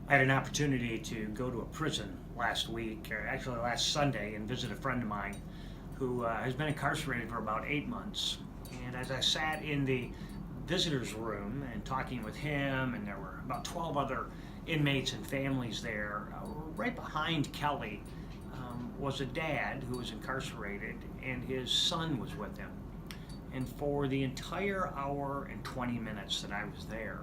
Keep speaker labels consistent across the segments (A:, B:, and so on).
A: I had an opportunity to go to a prison last week, or actually last Sunday, and visit a friend of mine who has been incarcerated for about 8 months. And as I sat in the visitor's room and talking with him, and there were about 12 other inmates and families there, right behind Kelly was a dad who was incarcerated, and his son was with him. And for the entire hour and 20 minutes that I was there,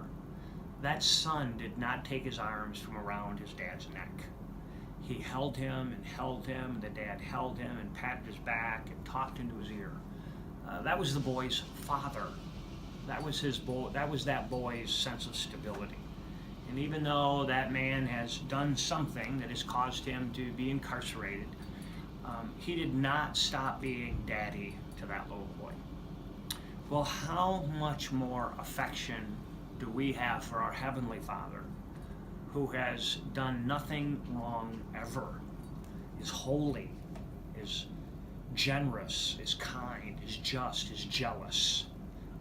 A: that son did not take his arms from around his dad's neck. He held him and held him. The dad held him and patted his back and talked into his ear. That was the boy's father. That was that boy's sense of stability. And even though that man has done something that has caused him to be incarcerated, he did not stop being daddy to that little boy. Well, how much more affection do we have for our Heavenly Father, who has done nothing wrong ever, is holy, is generous, is kind, is just, is jealous,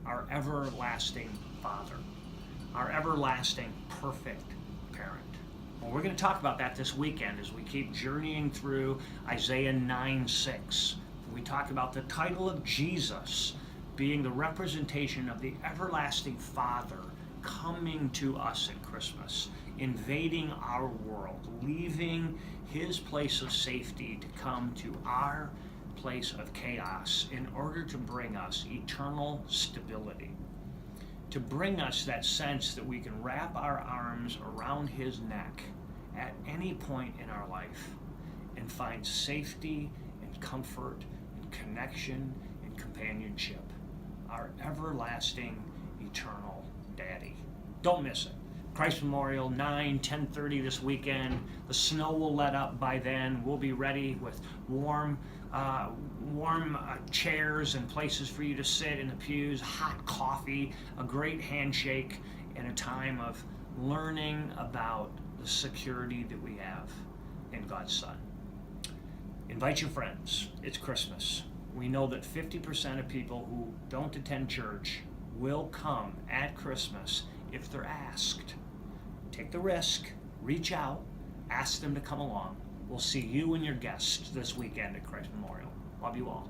A: our everlasting Father, our everlasting perfect parent. Well, we're going to talk about that this weekend as we keep journeying through Isaiah 9:6. We talk about the title of Jesus being the representation of the everlasting Father coming to us at Christmas, invading our world, leaving his place of safety to come to our place of chaos in order to bring us eternal stability, to bring us that sense that we can wrap our arms around his neck at any point in our life and find safety and comfort and connection and companionship. Our everlasting, eternal Daddy. Don't miss it. Christ Memorial, 9, 10:30 this weekend. The snow will let up by then. We'll be ready with warm chairs and places for you to sit in the pews, hot coffee, a great handshake, and a time of learning about the security that we have in God's Son. Invite your friends. It's Christmas. We know that 50% of people who don't attend church will come at Christmas if they're asked. Take the risk, reach out, ask them to come along. We'll see you and your guests this weekend at Christ Memorial. Love you all.